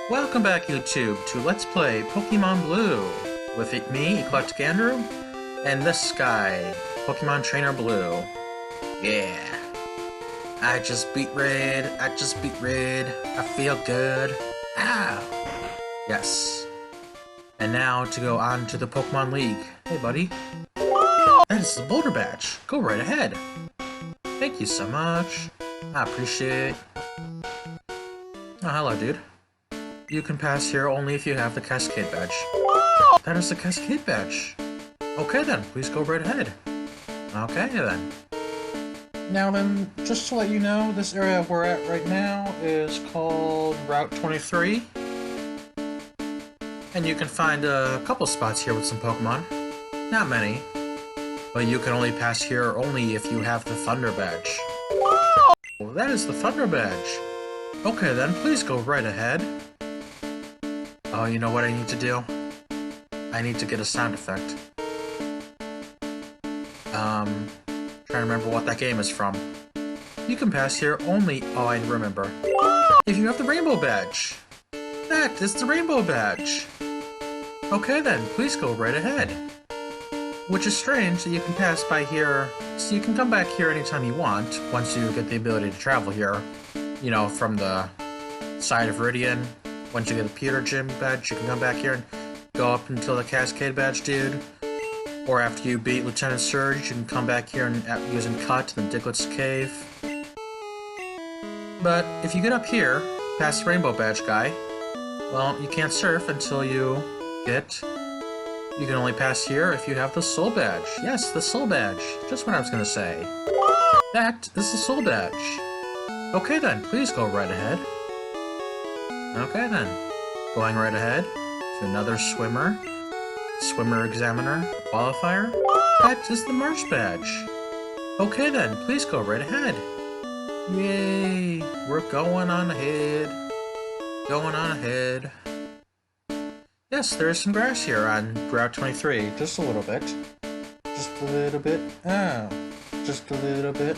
Welcome back, YouTube, to Let's Play Pokemon Blue with me, EclecticAndrew, and this guy, Pokemon Trainer Blue. Yeah. I just beat Red. I feel good. Ah! Yes. And now to go on to the Pokemon League. Hey, buddy. That is the Boulder Badge. Go right ahead. Thank you so much. I appreciate it. Oh, hello, dude. You can pass here only if you have the Cascade Badge. That is the Cascade Badge. Okay then, please go right ahead. Okay then. Now then, just to let you know, this area we're at right now is called Route 23. And you can find a couple spots here with some Pokemon. Not many. But you can only pass here only if you have the Thunder Badge. Oh, that is the Thunder Badge. Okay then, please go right ahead. Oh, you know what I need to do? I need to get a sound effect. Trying to remember what that game is from. You can pass here only... Oh, I remember. If you have the Rainbow Badge. That is the Rainbow Badge. Okay then, please go right ahead. Which is strange that you can pass by here... So you can come back here anytime you want, once you get the ability to travel here. You know, from the side of Viridian. Once you get the Pewter Gym Badge, you can come back here and go up until the Cascade Badge, dude. Or after you beat Lieutenant Surge, you can come back here and using Cut in the Diglett's Cave. But if you get up here, past the Rainbow Badge guy, well, you can't surf until you get... You can only pass here if you have the Soul Badge. Yes, the Soul Badge. Just what I was gonna say. That is the Soul Badge. Okay then, please go right ahead. Okay then. Going right ahead to another swimmer. Swimmer Examiner. Qualifier. That is the Marsh Badge. Okay then, please go right ahead. Yay! We're going on ahead. Going on ahead. Yes, there is some grass here on Route 23. Just a little bit. Just a little bit. Oh. Just a little bit.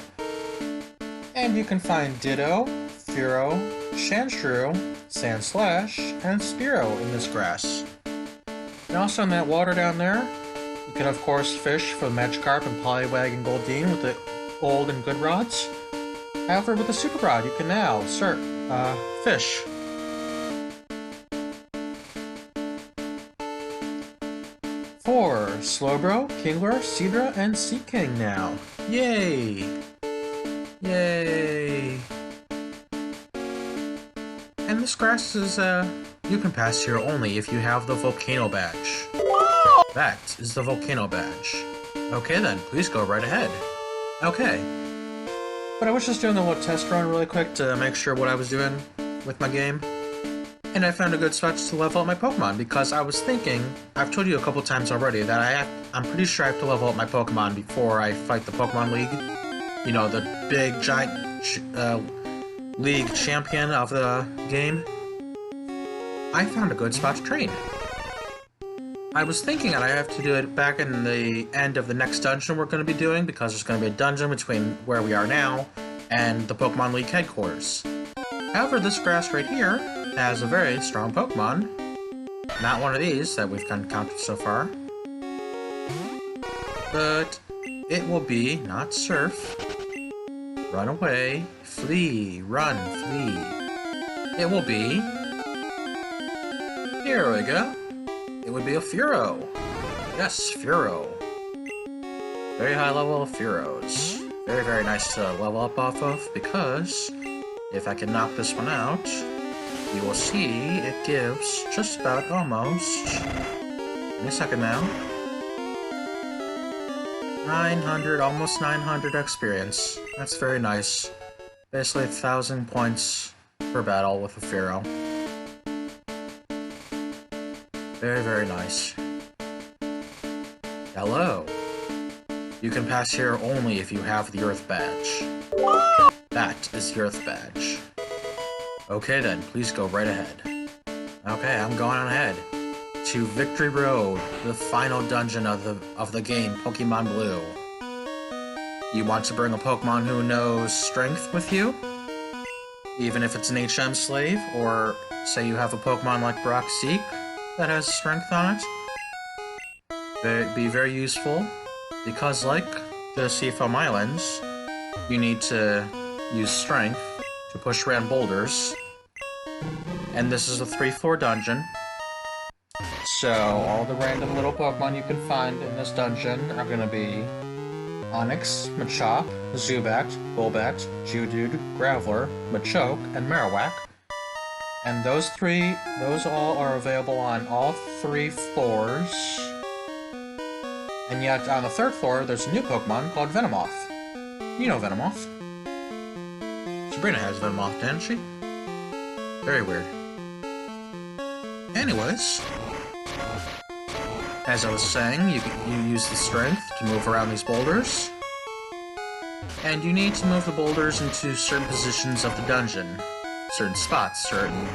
And you can find Ditto, Fearow, Sandshrew, Sandslash, and Spearow in this grass. And also in that water down there, you can of course fish for the Magikarp and Poliwag and Goldeen with the old and good rods. However, with the Super Rod, you can now fish. For Slowbro, Kingler, Seadra, and Seaking now. Yay! Yay! And this grass is, you can pass here only if you have the Volcano Badge. That is the Volcano Badge. Okay then, please go right ahead. Okay. But I was just doing a little test run really quick to make sure what I was doing with my game. And I found a good spot to level up my Pokemon, because I was thinking, I've told you a couple times already, that I'm pretty sure I have to level up my Pokemon before I fight the Pokemon League. You know, the big, giant, league champion of the game. I found a good spot to train. I was thinking that I have to do it back in the end of the next dungeon we're going to be doing, because there's going to be a dungeon between where we are now and the Pokemon League headquarters. However, this grass right here has a very strong Pokemon. Not one of these that we've encountered so far. But it will be not Surf. Run away. Flee. Run. Flee. It will be... Here we go. It would be a Fearow. Yes, Fearow. Very high level of Fearows. Very, very nice to level up off of, because if I can knock this one out, you will see it gives just about almost... In a second now. 900, almost 900 experience. That's very nice. Basically 1,000 points per battle with a Fearow. Very, very nice. Hello. You can pass here only if you have the Earth Badge. That is the Earth Badge. Okay then, please go right ahead. Okay, I'm going on ahead. To Victory Road, the final dungeon of the game, Pokemon Blue. You want to bring a Pokemon who knows Strength with you? Even if it's an HM slave, or say you have a Pokemon like Broxeek that has strength on it. It'd be very useful, because like the Seafoam Islands, you need to use strength to push around boulders. And this is a 3-floor dungeon. So all the random little Pokemon you can find in this dungeon are gonna be Onix, Machop, Zubat, Golbat, Geodude, Graveler, Machoke, and Marowak. And those all are available on all 3 floors. And yet, on the 3rd floor, there's a new Pokemon called Venomoth. You know Venomoth. Sabrina has Venomoth, didn't she? Very weird. Anyways, as I was saying, you use the strength to move around these boulders. And you need to move the boulders into certain positions of the dungeon. Certain spots, certain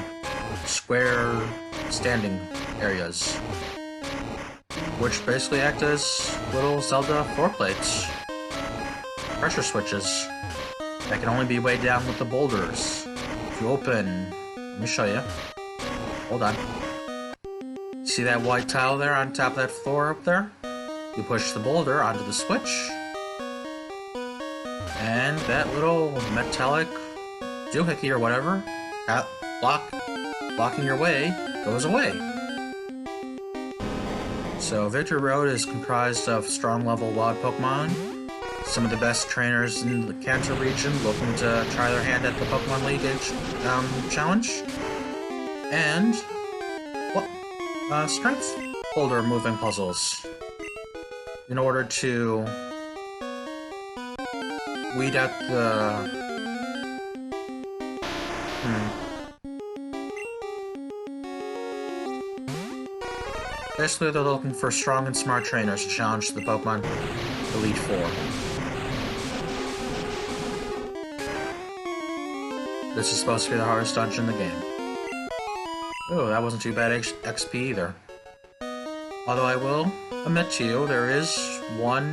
square standing areas. Which basically act as little Zelda floor plates. Pressure switches that can only be weighed down with the boulders. If you open... Let me show you. Hold on. See that white tile there on top of that floor up there? You push the boulder onto the switch. And that little metallic doohickey or whatever, blocking your way, goes away. So Victory Road is comprised of strong level wild Pokemon, some of the best trainers in the Kanto region looking to try their hand at the Pokemon League challenge, and strength boulder moving puzzles in order to weed out the Basically, they're looking for strong and smart trainers to challenge the Pokemon Elite Four. This is supposed to be the hardest dungeon in the game. Oh, that wasn't too bad XP either. Although I will admit to you, there is one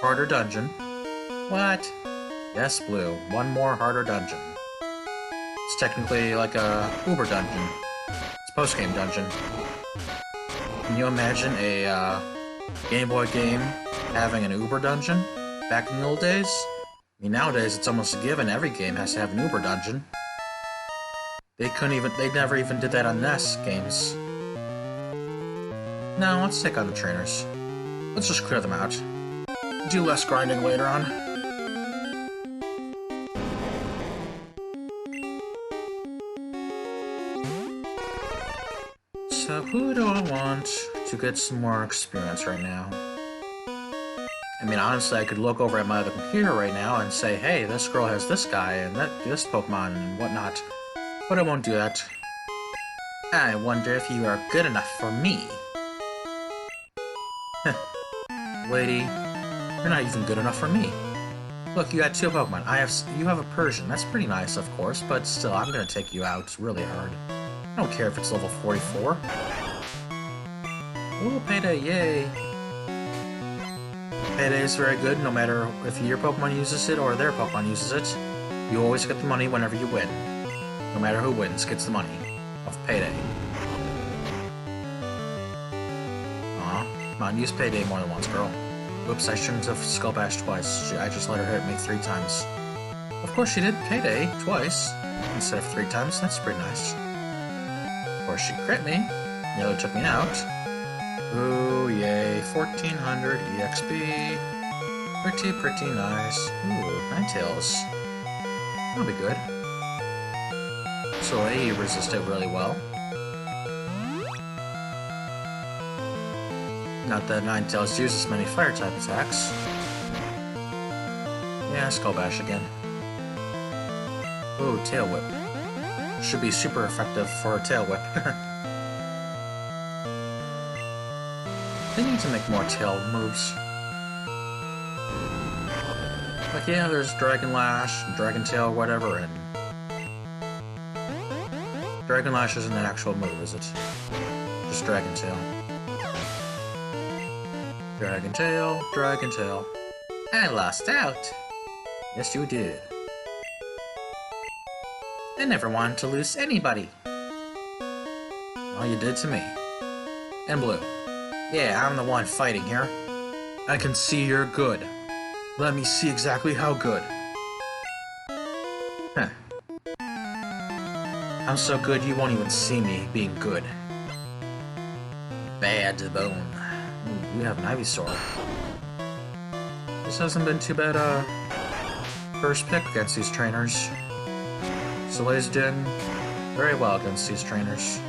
harder dungeon. What? Yes, Blue. One more harder dungeon. It's technically like a Uber dungeon. It's a post-game dungeon. Can you imagine a Game Boy game having an Uber dungeon back in the old days? I mean, nowadays it's almost a given. Every game has to have an Uber dungeon. They never even did that on NES games. Now, let's take on the trainers. Let's just clear them out. Do less grinding later on. So who do I want to get some more experience right now? I mean, honestly, I could look over at my other computer right now and say, hey, this girl has this guy and this Pokemon and whatnot. But I won't do that. I wonder if you are good enough for me. Lady, you're not even good enough for me. Look, you got 2 Pokemon. You have a Persian. That's pretty nice, of course, but still, I'm gonna take you out really hard. I don't care if it's level 44. Ooh, Payday, yay! Payday is very good, no matter if your Pokemon uses it or their Pokemon uses it. You always get the money whenever you win. No matter who wins, gets the money of Payday. Aw, come on, use Payday more than once, girl. Oops, I shouldn't have Skull Bashed twice. I just let her hit me 3 times. Of course she did Payday twice, instead of 3 times. That's pretty nice. Of course she crit me. Nearly took me out. Ooh, yay. 1400 EXP. Pretty nice. Ooh, Ninetales. That'll be good. So AE resisted really well. Not that Ninetales uses many fire-type attacks. Yeah, Skull Bash again. Ooh, Tail Whip. Should be super effective for a Tail Whip. They need to make more tail moves. Like, yeah, there's Dragon Lash, and Dragon Tail, whatever, and... Dragon Lash isn't an actual move, is it? Just Dragon Tail. Dragon Tail, Dragon Tail. I lost out! Yes, you did. I never wanted to lose anybody. All you did to me. And Blue. Yeah, I'm the one fighting here. I can see you're good. Let me see exactly how good. Huh. I'm so good you won't even see me being good. Bad to the bone. Ooh, you have an Ivysaur. This hasn't been too bad, first pick against these trainers. Soleil's doing very well against these trainers.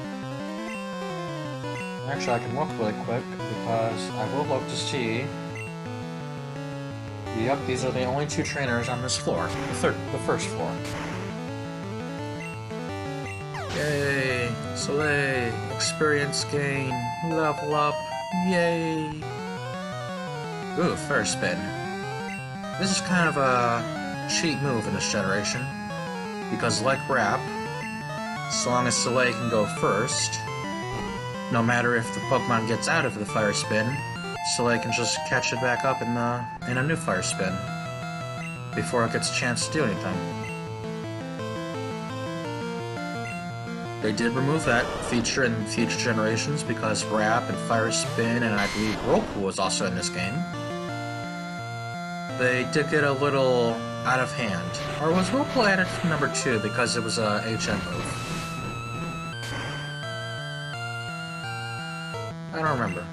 Actually, I can look really quick, because I will look to see... Yep, these are the only two trainers on this floor. The first floor. Yay! Soleil! Experience gain! Level up! Yay! Ooh, first spin. This is kind of a cheat move in this generation. Because like Rap, so long as Soleil can go first, no matter if the Pokemon gets out of the fire spin, Soleil can just catch it back up in a new fire spin before it gets a chance to do anything. They did remove that feature in future generations because Rap and Fire Spin, and I believe Whirlpool was also in this game. They did get a little out of hand. Or was Whirlpool added to number 2 because it was a HM move? I don't remember.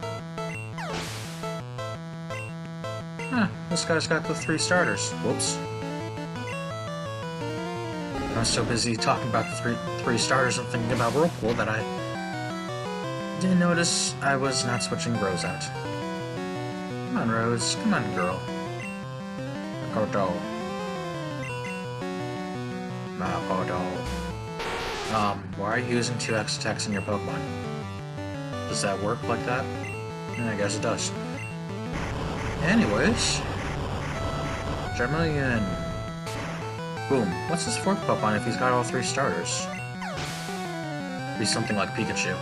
Huh, this guy's got the 3 starters. Whoops. I was so busy talking about the three starters and thinking about Whirlpool that I didn't notice I was not switching Rose out. Come on, Rose. Come on, girl. Makoto. Why are you using 2x attacks in your Pokemon? Does that work like that? Yeah, I guess it does. Anyways. Charmeleon. Boom. What's his 4th Pokemon if he's got all 3 starters? Be something like Pikachu.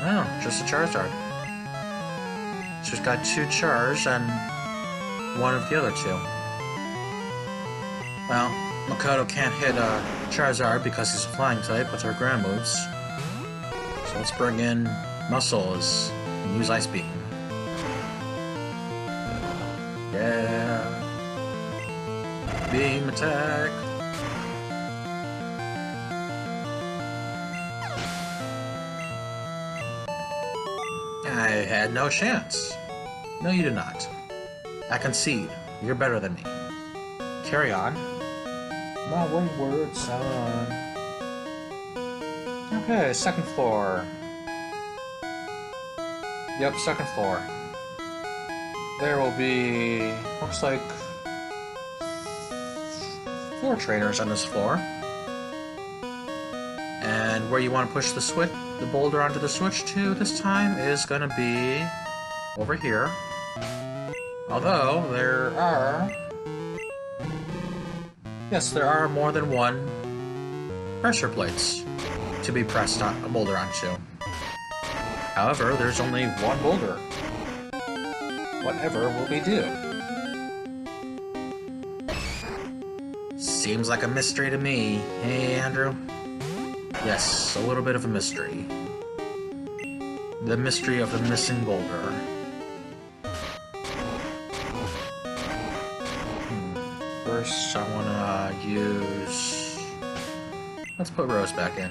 No, just a Charizard. So he's got 2 Chars and 1 of the other 2. Well, Makoto can't hit Charizard because he's a flying type with her ground moves. So let's bring in Muscles and use Ice Beam. Yeah. Beam attack. I had no chance. No, you did not. I concede. You're better than me. Carry on. My wayward son. Okay, 2nd floor. Yep, 2nd floor. There will be... looks like... 4 trainers on this floor. And where you want to push the boulder onto the switch to this time is gonna be over here. Although there are... yes, there are more than 1 pressure plates to be pressed on a boulder onto. However, there's only 1 boulder. Whatever will be due. Seems like a mystery to me, hey Andrew? Yes, a little bit of a mystery. The mystery of the missing boulder. First, I wanna use... let's put Rose back in.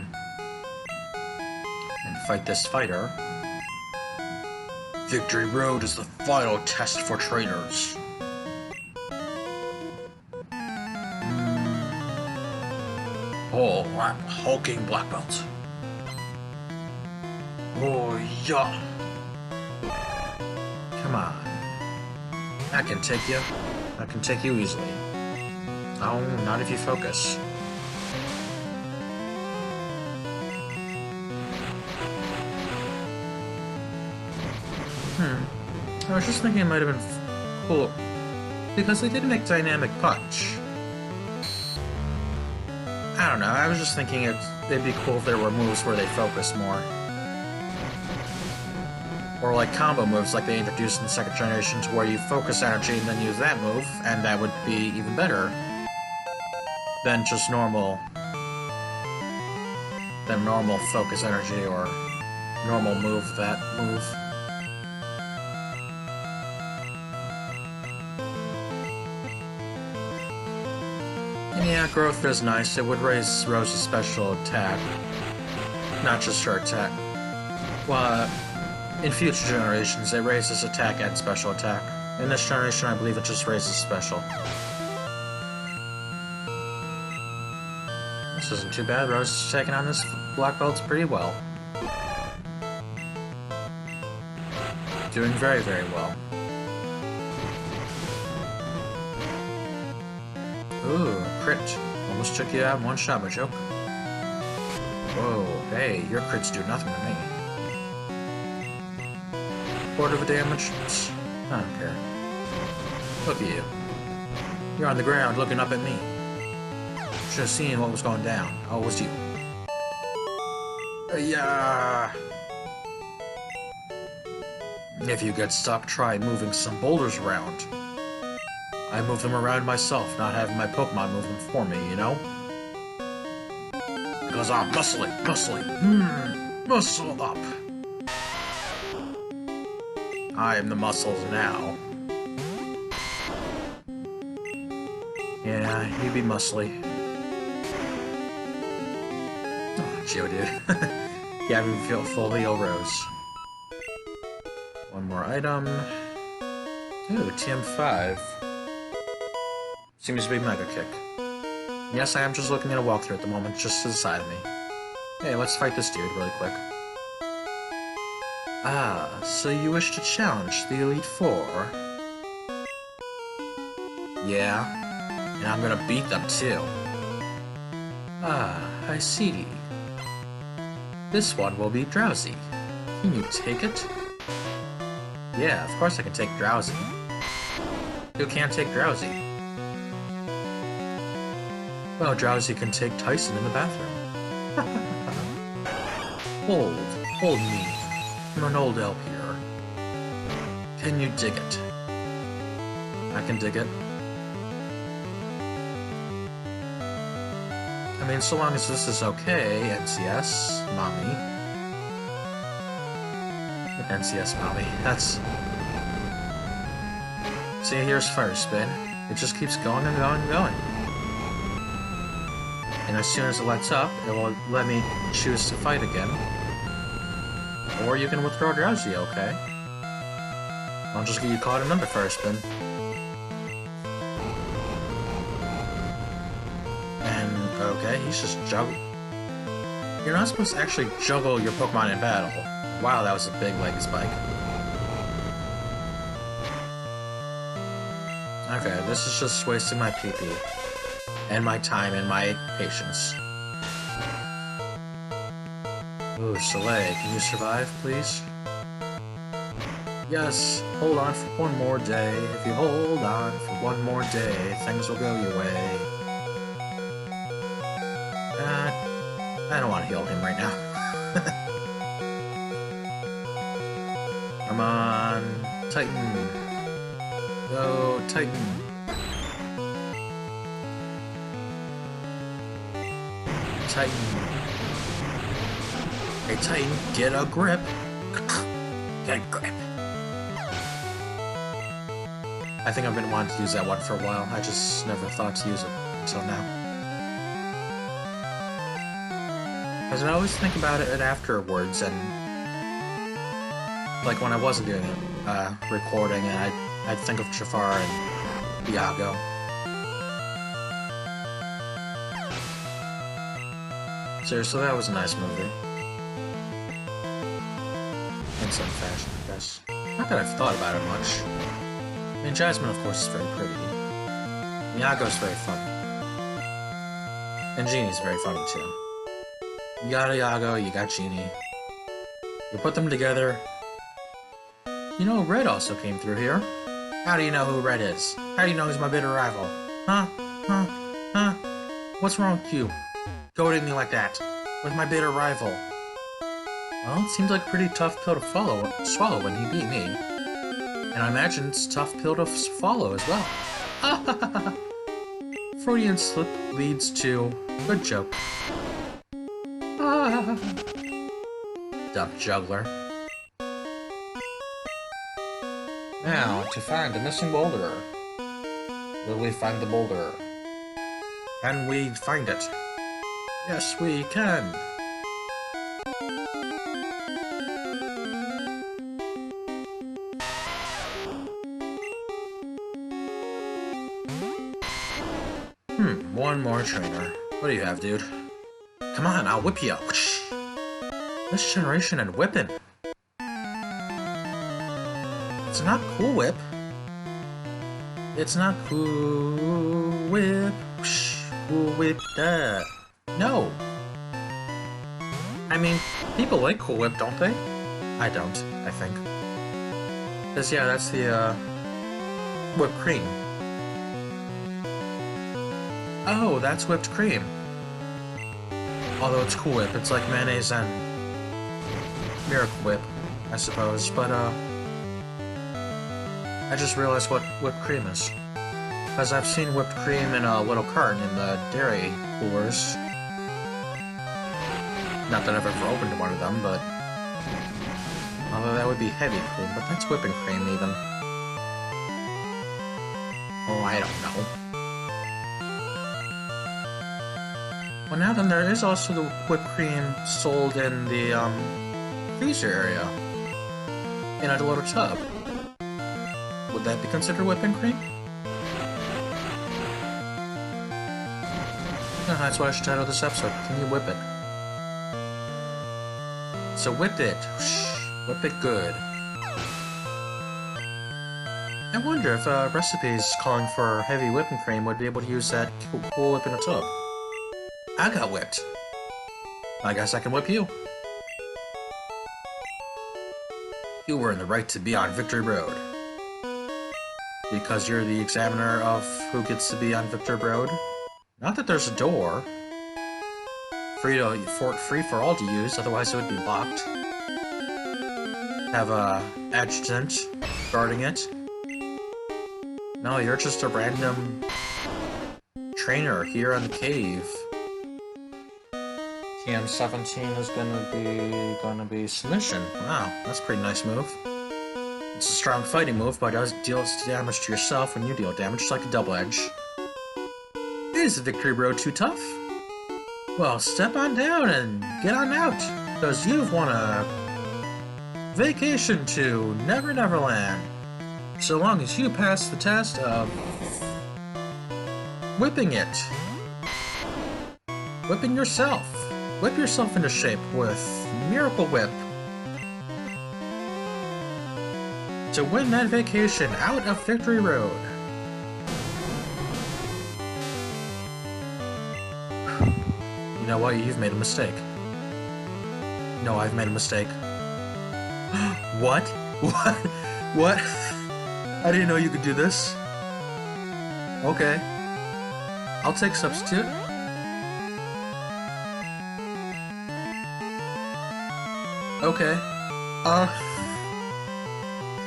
And fight this fighter. Victory Road is the final test for trainers. Oh, I'm hulking black belt. Oh, yeah. Come on. I can take you. I can take you easily. Oh, not if you focus. I was just thinking it might have been cool. Because they did make Dynamic Punch. I don't know, I was just thinking it'd be cool if there were moves where they focus more. Or like combo moves like they introduced in the 2nd generation to where you focus energy and then use that move, and that would be even better than just normal than normal focus energy or normal move that move. And yeah, growth is nice. It would raise Rose's special attack, not just her attack. Well, in future generations, it raises attack and special attack. In this generation, I believe it just raises special. This isn't too bad. Rose is taking on this black belts pretty well. Doing very, very well. Ooh, crit. Almost took you out in one shot, my joke. Whoa, hey, your crits do nothing to me. Quarter of a damage? I don't care. Look at you. You're on the ground looking up at me. Should have seen what was going down. Oh, it was you. Yeah. If you get stuck, try moving some boulders around. I move them around myself, not having my Pokemon move them for me, you know? Because I'm muscly, muscled up. I am the muscles now. Yeah, you be muscly. Oh, Geodude. Gavin feel fully Rose. One more item. Ooh, TM5. Seems to be Mega Kick. Yes, I am just looking at a walkthrough at the moment, just to the side of me. Hey, let's fight this dude really quick. Ah, so you wish to challenge the Elite Four? Yeah, and I'm gonna beat them too. Ah, I see. This one will be Drowsy. Can you take it? Yeah, of course I can take Drowsy. Who can't take Drowsy? Well, Drowsy can take Tyson in the bathroom. Hold me. I'm an old elf here. Can you dig it? I can dig it. I mean, so long as this is okay, NCS, Mommy. NCS, Mommy. That's... See, here's Fire Spin. It just keeps going and going and going. And as soon as it lights up, it will let me choose to fight again. Or you can withdraw Drowsy, okay? I'll just get you caught another Fire Spin. And, okay, he's just juggling. You're not supposed to actually juggle your Pokemon in battle. Wow, that was a big leg spike. Okay, this is just wasting my PP. And my time and my patience. Ooh, Soleil, can you survive, please? Yes, hold on for one more day. If you hold on for one more day, things will go your way. I don't want to heal him right now. Come on, Titan. Go, Titan. Titan. Hey, Titan, get a grip. Get a grip. I think I've been wanting to use that one for a while. I just never thought to use it until now. Because I always think about it afterwards, and like when I wasn't doing it, recording, and I'd think of Jafar and Iago. Seriously, that was a nice movie. In some fashion, I guess. Not that I've thought about it much. I mean, Jasmine, of course, is very pretty. Iago's very funny. And Genie's very funny, too. You got Iago, you got Genie. You put them together. You know, Red also came through here. How do you know who Red is? How do you know he's my bitter rival? Huh? Huh? Huh? What's wrong with you? Goading me like that, with my bitter rival. Well, it seems like a pretty tough pill to swallow when he beat me. And I imagine it's a tough pill to swallow as well. Freudian slip leads to good joke. Dumb juggler. Now, to find the missing boulder. Will we find the boulder? Can we find it? Yes, we can. One more trainer. What do you have, dude? Come on, I'll whip you. This generation and whipping. It's not Cool Whip. It's not Cool Whip. Cool Whip that. No. I mean, people like Cool Whip, don't they? I don't, I think. Because, yeah, that's the, whipped cream. Oh, that's whipped cream. Although it's Cool Whip, it's like mayonnaise and Miracle Whip, I suppose, but, I just realized what whipped cream is. Because I've seen whipped cream in a little carton in the dairy coolers. Not that I've ever opened one of them, but... Although that would be heavy cream, but that's whipping cream, even. Oh, I don't know. Well, now then, there is also the whipped cream sold in the, freezer area. In a little tub. Would that be considered whipping cream? No, that's what I should title this episode. Can you whip it? So whip it. Whip it good. I wonder if recipes calling for heavy whipping cream would be able to use that Cool Whip in a tub. I got whipped. I guess I can whip you. You were in the right to be on Victory Road. Because you're the examiner of who gets to be on Victory Road. Not that there's a door. Free for all to use, otherwise it would be locked. Have a adjutant guarding it. No, you're just a random trainer here in the cave. TM17 is gonna be submission. Wow, that's a pretty nice move. It's a strong fighting move, but it does deal damage to yourself when you deal damage, just like a double edge. Is the Victory Road too tough? Well, step on down and get on out, because you've won a vacation to Never Never Land. So long as you pass the test of whipping it. Whipping yourself. Whip yourself into shape with Miracle Whip. To win that vacation out of Victory Road. You know what? You've made a mistake. No, I've made a mistake. What? What? What? I didn't know you could do this. Okay. I'll take substitute. Okay.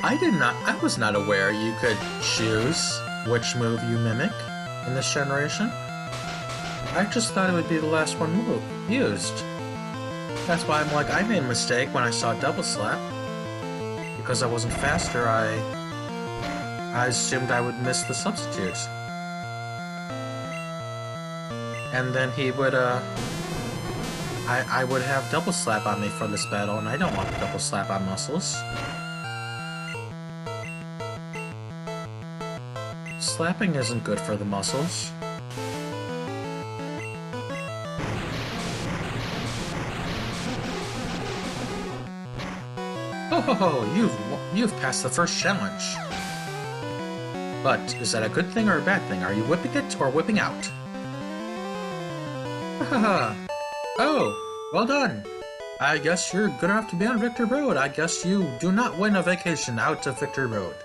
I was not aware you could choose which move you mimic in this generation. I just thought it would be the last one move used. That's why I'm like, I made a mistake when I saw double slap. Because I wasn't faster, I assumed I would miss the substitute. And then he would, I would have double slap on me for this battle, and I don't want double slap on muscles. Slapping isn't good for the muscles. Oh, you've passed the first challenge. But is that a good thing or a bad thing? Are you whipping it or whipping out? Haha. Oh, well done. I guess you're good enough to be on Victory Road. I guess you do not win a vacation out of Victory Road.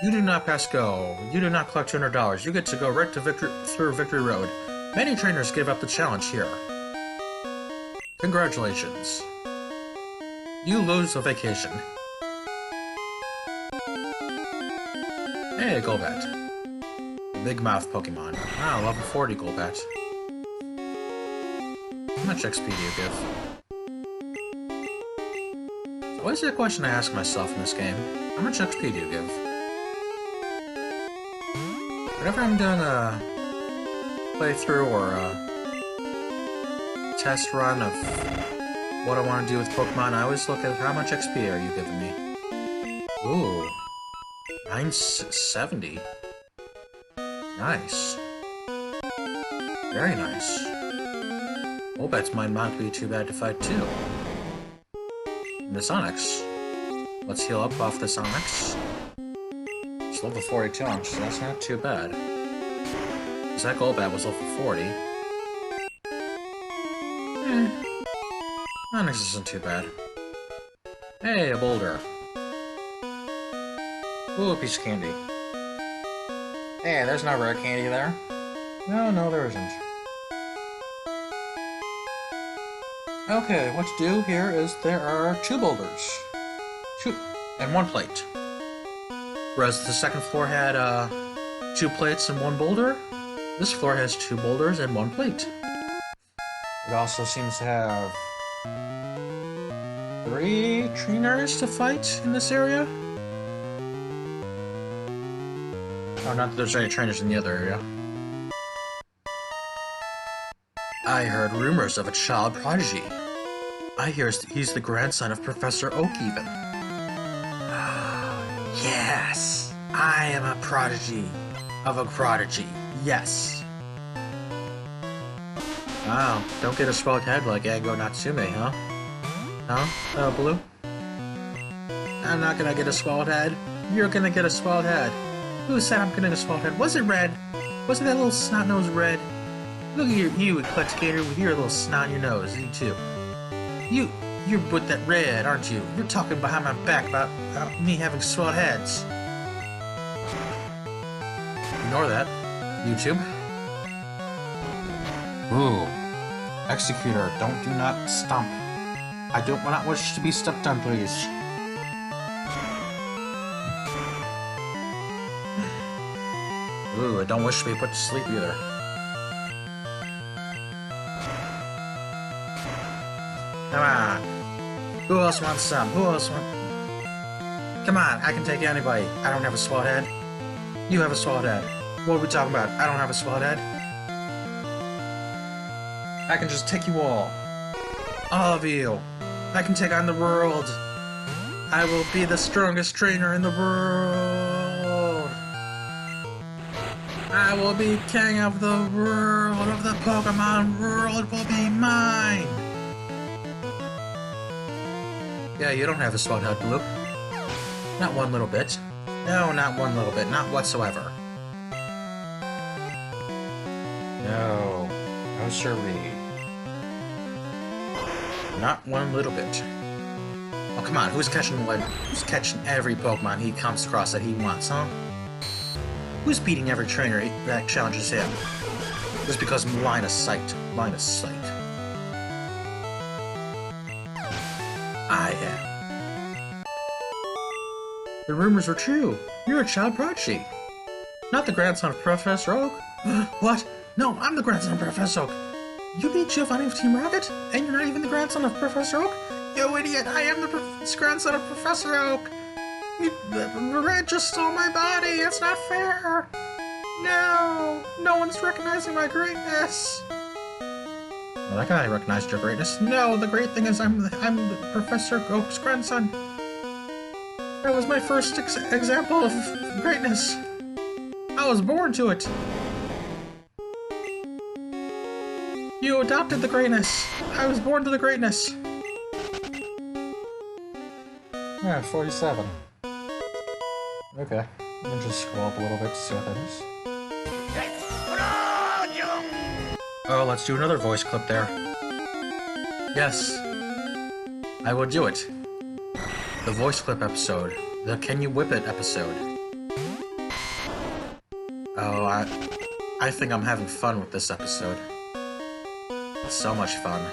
You do not pass go. You do not collect $200. You get to go right to through Victory Road. Many trainers give up the challenge here. Congratulations. You lose a vacation. Hey, Golbat. Big mouth Pokemon. Wow, level 40 Golbat. much XP do you give? It's always a question I ask myself in this game. How much XP do you give? Whenever I'm doing a playthrough or a test run of what I want to do with Pokemon, I always look at how much XP are you giving me. Ooh. 970. Nice. Very nice. Wolbats might not be too bad to fight too. Miss Onyx. Let's heal up off this Onyx. It's level 42, so that's not too bad. Because that Golbat was level 40. Onyx isn't too bad. Hey, a boulder. Ooh, a piece of candy. Hey, there's no rare candy there. No, there isn't. Okay, what to do here is there are 2 boulders. 2 and 1 plate. Whereas the second floor had 2 plates and 1 boulder, this floor has 2 boulders and 1 plate. It also seems to have 3 trainers to fight in this area. Oh, not that there's any trainers in the other area. I heard rumors of a child prodigy. I hear he's the grandson of Professor Oak, even. Yes, I am a prodigy of a prodigy. Yes. Wow, don't get a swelled head like Aggo Natsume, huh? Huh? Blue? I'm not gonna get a swelled head. You're gonna get a swelled head. Who said I'm gonna get a swelled head? Was it red? Wasn't that little snot-nosed red? Look at you, EclecticAndrew, with your little snot in your nose, you too. You're with that red, aren't you? You're talking behind my back about me having swelled heads. Ignore that, YouTube. Ooh. Executor, do not stomp. I do not wish to be stepped on, please. Ooh, I don't wish to be put to sleep either. Come on. Who else wants some? Who else wants... Come on, I can take anybody. I don't have a swelled head. You have a swelled head. What are we talking about? I don't have a swelled head. I can just take you all. All of you. I can take on the world. I will be the strongest trainer in the world. I will be king of the world, of the Pokemon world will be mine. Yeah, you don't have a swelled head, Blue. Not one little bit. No, not one little bit. Not whatsoever. No. No siree. Not one little bit. Oh, come on. Who's catching every Pokemon he comes across that he wants, huh? Who's beating every trainer that challenges him? Just because line of sight. Line of sight. I am. The rumors were true. You're a child prodigy. Not the grandson of Professor Oak. What? No, I'm the grandson of Professor Oak. You beat Giovanni of Team Rocket? And you're not even the grandson of Professor Oak? You idiot! I am the grandson of Professor Oak! The red just stole my body! It's not fair! No! No one's recognizing my greatness! Well, that guy recognized your greatness. No, the great thing is I'm the Professor Oak's grandson. That was my first example of greatness. I was born to it. You adopted the greatness. I was born to the greatness. Yeah, 47. Okay. Let me just scroll up a little bit to see what that is. Oh, let's do another voice clip there. Yes. I will do it. The voice clip episode. The Can You Whip It episode. Oh, I think I'm having fun with this episode. It's so much fun.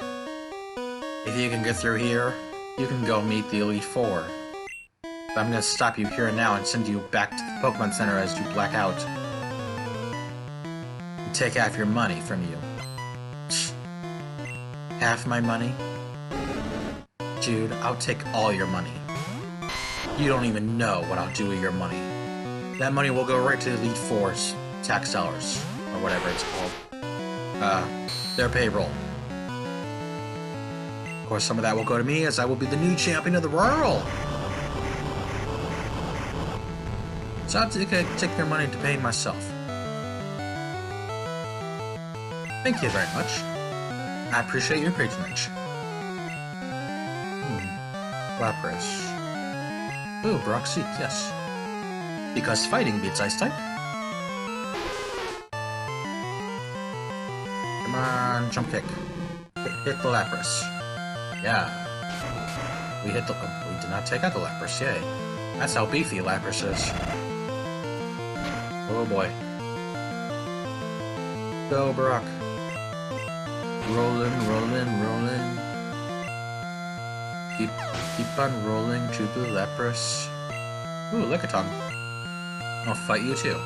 If you can get through here, you can go meet the Elite Four. But I'm gonna stop you here and now and send you back to the Pokemon Center as you black out. And take half your money from you. Half my money? Dude, I'll take all your money. You don't even know what I'll do with your money. That money will go right to the Elite Four's tax dollars, or whatever it's called. Their payroll. Of course, some of that will go to me, as I will be the new champion of the world. So I'll take their money to pay myself. Thank you very much. I appreciate your patronage. Lapras. Ooh, Broxy, yes. Because fighting beats Ice type. Come on, jump kick. Hit the Lapras. Yeah. We hit the... we did not take out the Lapras, yay. That's how beefy Lapras is. Oh boy. Go, Brock. Rolling, rolling, rolling. Keep on rolling to the Lapras. Ooh, Lickitung. I'll fight you too.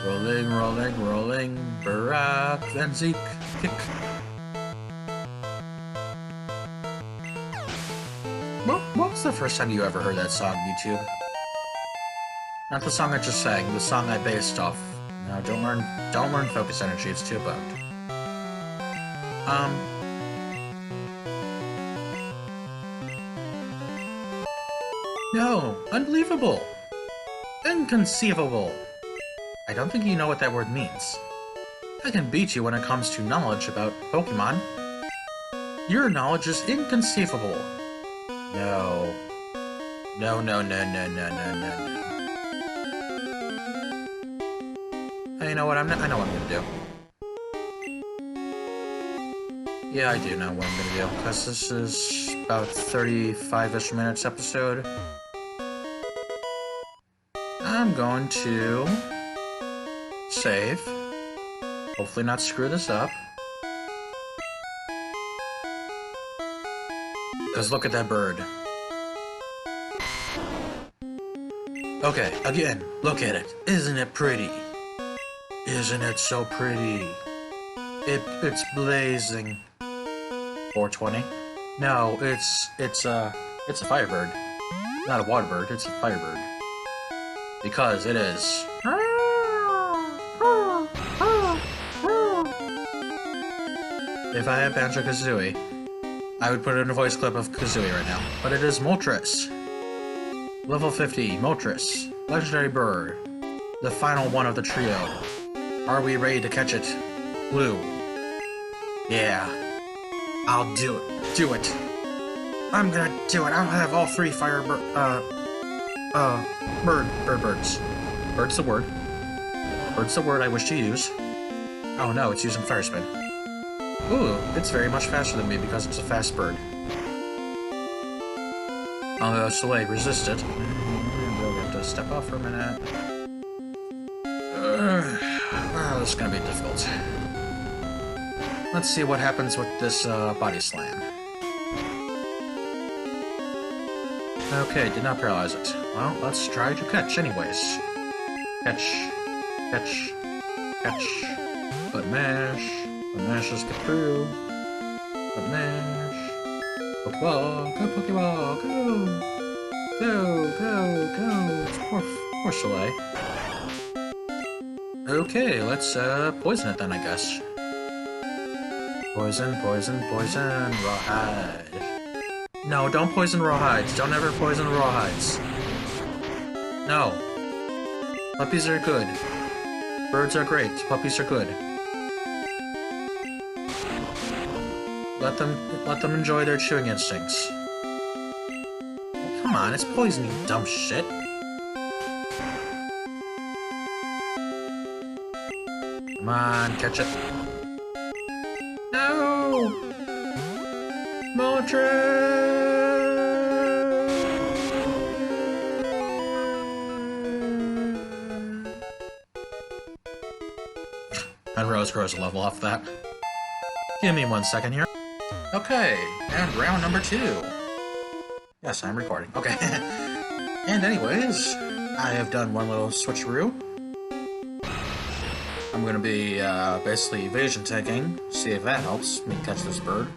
Rolling, rolling, rolling. Brock, then Zeke. Kick. What was the first time you ever heard that song, YouTube? Not the song I just sang, the song I based off. No, don't learn Focus Energy, it's too bugged. No, unbelievable! Inconceivable! I don't think you know what that word means. I can beat you when it comes to knowledge about Pokemon. Your knowledge is inconceivable. No. No, no, no, no, no, no, no, no. Hey, you know what? I know what I'm gonna do. Yeah, I do know what I'm gonna do, because this is about 35-ish minutes episode. I'm going to save. Hopefully not screw this up. Because look at that bird. Okay, again, look at it. Isn't it pretty? Isn't it so pretty? It's blazing. 420? No, it's a firebird. Not a water bird, it's a firebird. Because it is. If I had Banjo-Kazooie, I would put in a voice clip of Kazooie right now. But it is Moltres. Level 50, Moltres. Legendary bird. The final one of the trio. Are we ready to catch it? Blue. Yeah. I'll do it. Do it. I'm gonna do it. I'll have all three birds. Bird's the word. Bird's the word I wish to use. Oh no, it's using Fire Spin. Ooh, it's very much faster than me because it's a fast bird. Although Soleil resisted. We'll have to step off for a minute. Well, this is gonna be difficult. Let's see what happens with this body slam. Okay, did not paralyze it. Well, let's try to catch anyways. Catch. Catch. Catch. But mash. But mash us get through. But mash. Pokeball. Go Pokeball. Go. Go. Go. Go. Poor Soleil. Okay, let's poison it then, I guess. Poison, poison, poison. Rawhide. No, don't poison rawhides. Don't ever poison rawhides. No. Puppies are good. Birds are great. Puppies are good. Let them enjoy their chewing instincts. Come on, it's poison, you dumb shit. Come on, catch it. No! Moltres! And Rose grows a level off that. Give me 1 second here. Okay, and round number 2. Yes, I'm recording. Okay. And anyways, I have done one little switcheroo. I'm I'm gonna be basically evasion taking. See if that helps me catch this bird.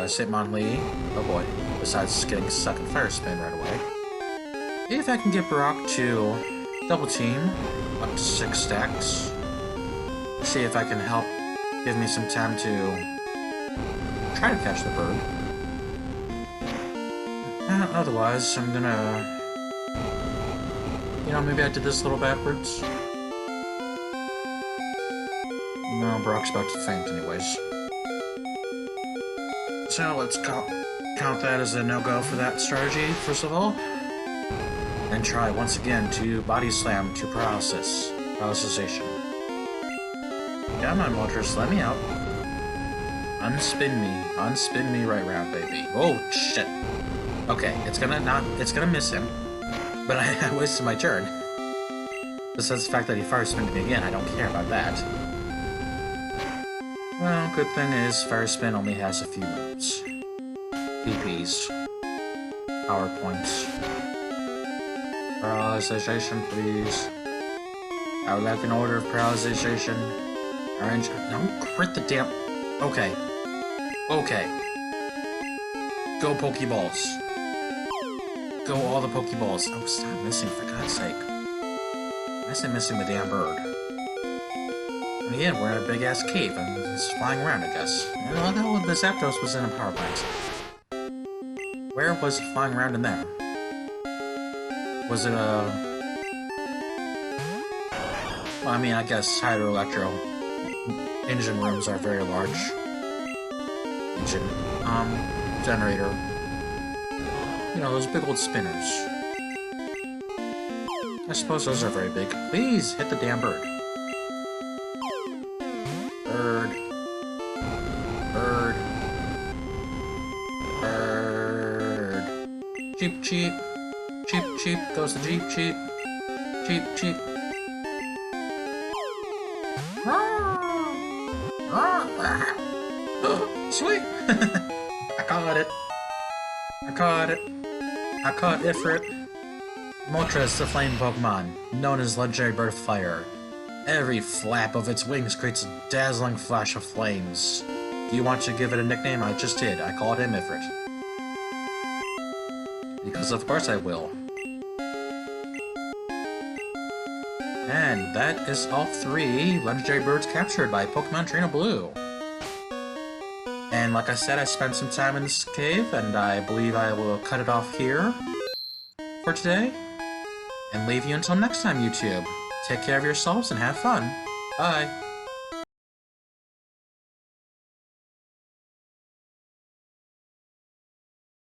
Sit Mon Lee. Oh boy. Besides getting stuck in fire spin right away. If I can get Brock to double team up to 6 stacks. See if I can help give me some time to try to catch the bird. Otherwise, I'm gonna... You know, maybe I did this a little backwards. No, Brock's about to faint anyways. So let's count that as a no-go for that strategy, first of all. And try once again to body slam to paralysis. Paralysization. Come on, Moltres, let me out. Unspin me. Unspin me right round, baby. Oh, shit. Okay, it's gonna miss him. But I wasted my turn. Besides the fact that he fire spinned me again, I don't care about that. Well, good thing is, fire spin only has a few moves. PPs. Power points. Paralyzation, please. I would like an order of paralyzation. Orange. No, crit the damn. Okay. Okay. Go Pokeballs. Go all the Pokeballs. Oh, stop missing, for God's sake. I said missing the damn bird. And again, we're in a big-ass cave, and it's flying around, I guess. Well, the Zapdos was in a power plant. Where was it flying around in there? Was it a... Well, I mean, I guess Hydro-Electro engine rooms are very large. Engine, generator. You know, those big old spinners. I suppose those are very big. Please, hit the damn bird. Bird. Bird. Bird. Cheep, cheep. Cheep, cheep. Goes the Jeep, cheep. Cheep, cheep. Sweet! I caught it. I caught it. I caught Ifrit. Moltres, the flame Pokemon, known as Legendary Bird of Fire. Every flap of its wings creates a dazzling flash of flames. Do you want to give it a nickname? I just did. I called him Ifrit. Because of course I will. And that is all 3 legendary birds captured by Pokemon Trainer Blue. And like I said, I spent some time in this cave, and I believe I will cut it off here for today. And leave you until next time, YouTube. Take care of yourselves and have fun. Bye.